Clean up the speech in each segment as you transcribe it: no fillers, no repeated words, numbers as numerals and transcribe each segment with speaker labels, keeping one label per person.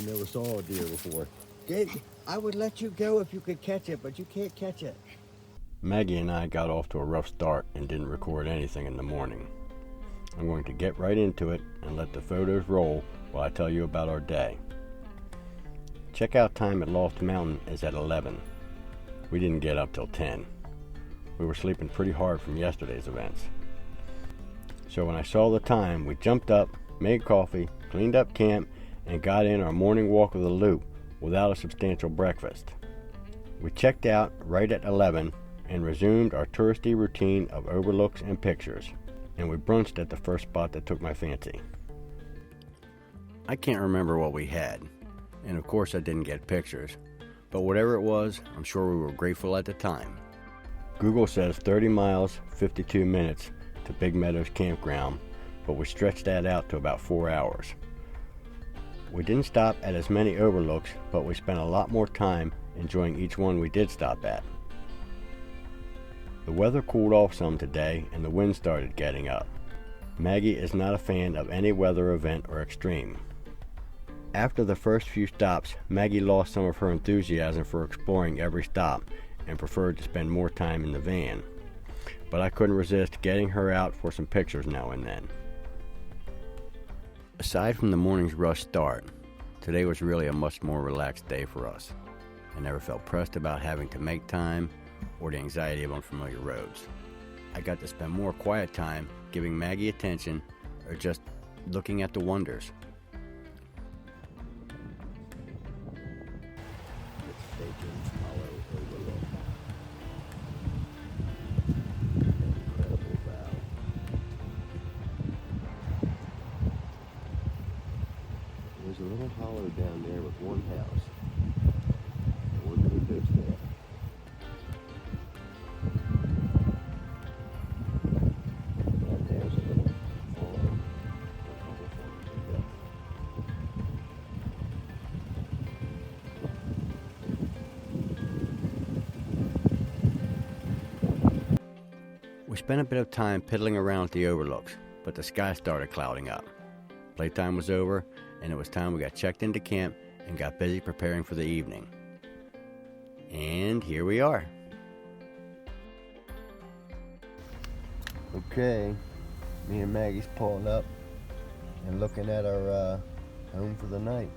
Speaker 1: You never saw a deer before.
Speaker 2: I would let you go if you could catch it, but you can't catch it.
Speaker 1: Maggie and I got off to a rough start and didn't record anything in the morning. I'm going to get right into it and let the photos roll while I tell you about our day. Checkout time at Loft Mountain is at 11. We didn't get up till 10. We were sleeping pretty hard from yesterday's events. So when I saw the time, we jumped up, made coffee, cleaned up camp, and got in our morning walk of the loop without a substantial breakfast. We checked out right at 11 and resumed our touristy routine of overlooks and pictures, and we brunched at the first spot that took my fancy. I can't remember what we had, and of course I didn't get pictures, but whatever it was, I'm sure we were grateful at the time. Google says 30 miles, 52 minutes to Big Meadows Campground, but we stretched that out to about 4 hours. We didn't stop at as many overlooks, but we spent a lot more time enjoying each one we did stop at. The weather cooled off some today and the wind started getting up. Maggie is not a fan of any weather event or extreme. After the first few stops, Maggie lost some of her enthusiasm for exploring every stop and preferred to spend more time in the van. But I couldn't resist getting her out for some pictures now and then. Aside from the morning's rush start, today was really a much more relaxed day for us. I never felt pressed about having to make time or the anxiety of unfamiliar roads. I got to spend more quiet time giving Maggie attention or just looking at the wonders. There's a little hollow down there with one house. I wonder who lives there. And there's a little farm. A couple farms like that. We spent a bit of time piddling around at the overlooks, but the sky started clouding up. Playtime was over, and it was time we got checked into camp and got busy preparing for the evening. And here we are. Okay, me and Maggie's pulling up and looking at our home for the night.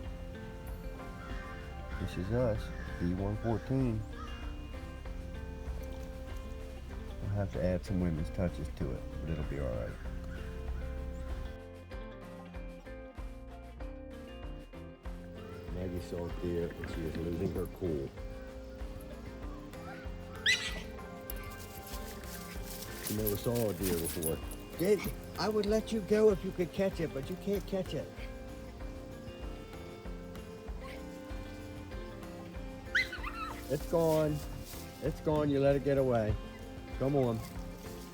Speaker 1: This is us, B114. We'll have to add some women's touches to it, but it'll be alright. Maggie saw a deer and she was losing her cool. You never saw a deer before.
Speaker 2: I would let you go if you could catch it, but you can't catch it.
Speaker 1: It's gone. It's gone. You let it get away. Come on.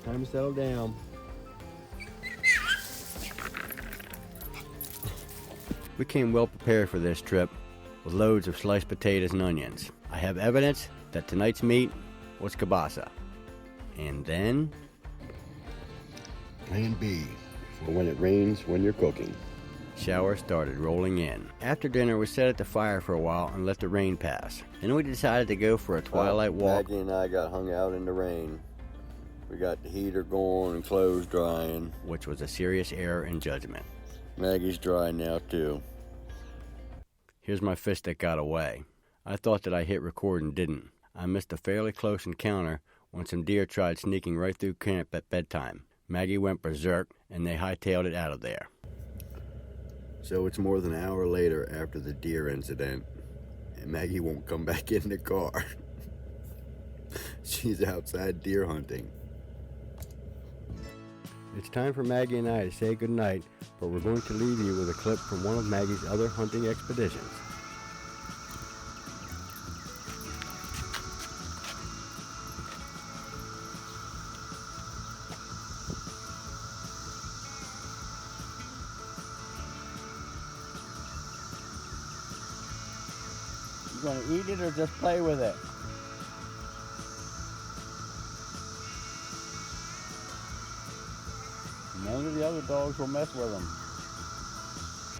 Speaker 1: Time to settle down. We came well prepared for this trip with loads of sliced potatoes and onions. I have evidence that tonight's meat was kielbasa. And then, Plan B for when it rains when you're cooking. Shower started rolling in. After dinner, we sat at the fire for a while and let the rain pass. Then we decided to go for a twilight walk. Maggie and I got hung out in the rain. We got the heater going and clothes drying, which was a serious error in judgment. Maggie's dry now too. Here's my fist that got away. I thought that I hit record and didn't. I missed a fairly close encounter when some deer tried sneaking right through camp at bedtime. Maggie went berserk and they hightailed it out of there. So it's more than an hour later after the deer incident, and Maggie won't come back in the car. She's outside deer hunting. It's time for Maggie and I to say goodnight, but we're going to leave you with a clip from one of Maggie's other hunting expeditions. You gonna eat it or just play with it? None of the other dogs will mess with them.